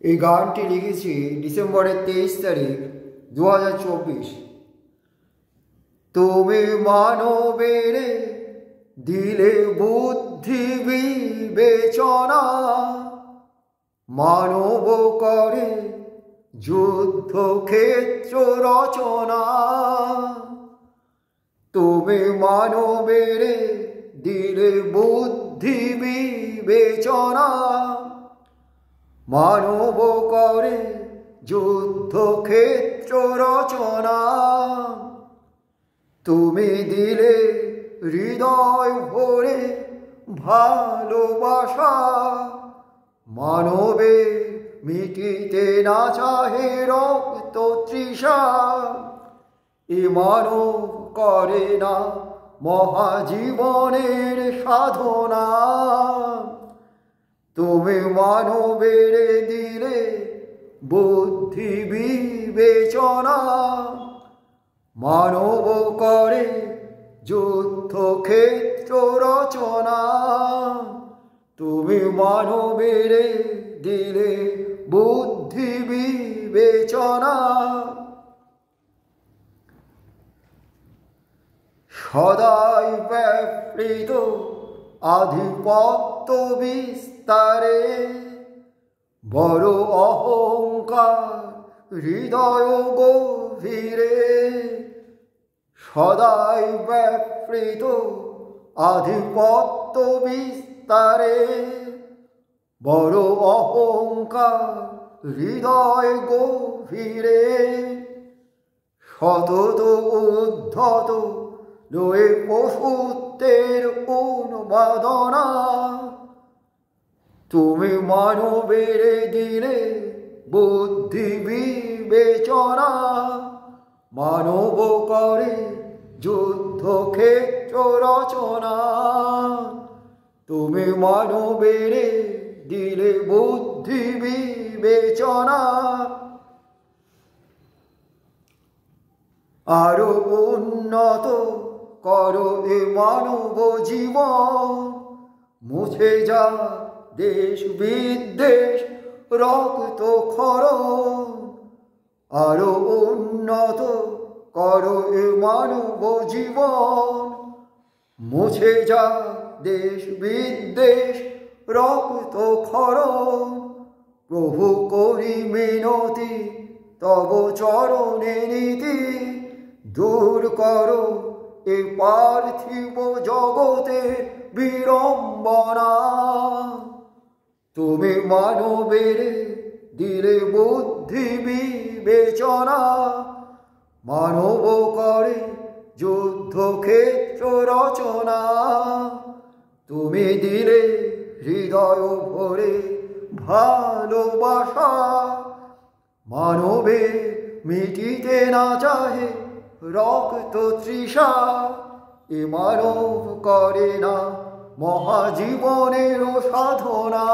এই গানটি লিখেছি ডিসেম্বরের 23 তারিখ 2024। তুমি মানবের দিলে বুদ্ধি বিবেচনা, মানব করে যুদ্ধক্ষেত্র রচনা। তুমি মানবের দিলে বুদ্ধি বিবেচনা, মানব করে যুদ্ধক্ষেত্র রচনা। তুমি দিলে হৃদয় ভরে ভালোবাসা, মানবে মিটিতে না চাহে রক্ত তৃষা। এ মানব করে না মহাজীবনের সাধনা। তুমি মানবের দিলে বুদ্ধি বিবেচনা, মানব করে যুদ্ধক্ষেত্র রচনা। তুমি মানবের দিলে বুদ্ধি বিবেচনা। সদাই ব্যাপৃত আধিপত্য বিস্তারে, বড় অহংকার হৃদয় গভীরে। সদাই ব্যাপৃত আধিপত্য বিস্তারে, বড় অহংকার হৃদয় গভীরে। সতত উদ্ধত রয়ে পশুত্বের উন্মাদনা। তুমি মানবের দিলে বুদ্ধি বিবেচনা, মানব করে যুদ্ধক্ষেত্র রচনা। তুমি মানবের দিলে বুদ্ধি বিবেচনা। আরো উন্নত করো এ মানব জীবন, মুছে যা দেশ বিদ্বেষ রক্ত ক্ষরণ। আরো উন্নত করো এ মানব জীবন, মুছে যা দেশ বিদ্বেষ রক্ত ক্ষরণ। প্রভু করি মিনতি তব চরণে নীতি, দূর করো এ পার্থিব জগতে বিড়ম্বনা। তুমি মানবের দিলে বুদ্ধি বিবেচনা, মানব করে যুদ্ধক্ষেত্র রচনা। তুমি দিলে হৃদয় ভরে ভালোবাসা, মানবে মিটিতে না চাহে রক্ত তৃষা। এ মানব করে না মহাজীবনের সাধনা।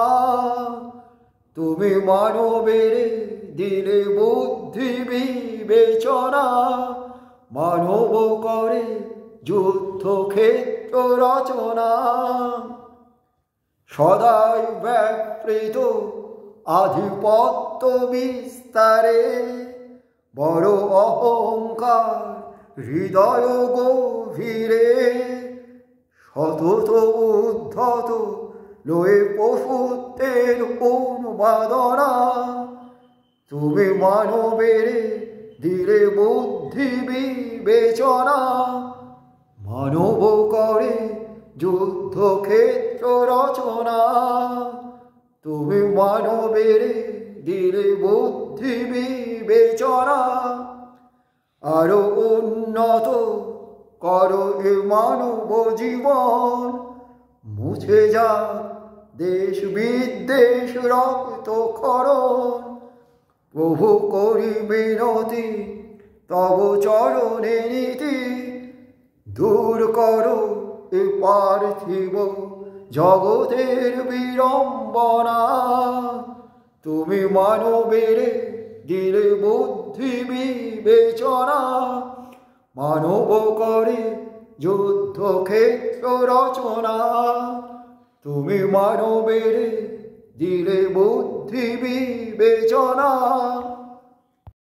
তুমি মানবের দিলে বুদ্ধি বিবেচনা, মানব করে যুদ্ধক্ষেত্র রচনা। সদাই ব্যাপৃত আধিপত্য বিস্তারে, বড় অহংকার হৃদয় গভীরে। সতত উদ্ধত লয়ে পশুত্বের উন্মাদনা। তুমি মানবের দিলে বুদ্ধি বিবেচনা, মানব করে যুদ্ধক্ষেত্র রচনা। তুমি মানবের দিলে বুদ্ধি বিবেচনা। আরো উন্নত করো এ মানব জীবন, মুছে যা দেশ বিদ্বেষ রক্ত ক্ষরণ। প্রভু করি মিনতি তব চরণে নীতি, দূর করো এ পার্থিব জগতের বিড়ম্বনা। তুমি মানবের দিলে বুদ্ধি বিবেচনা, মানব করে যুদ্ধক্ষেত্র রচনা। তুমি মানবের দিলে বুদ্ধি বিবেচনা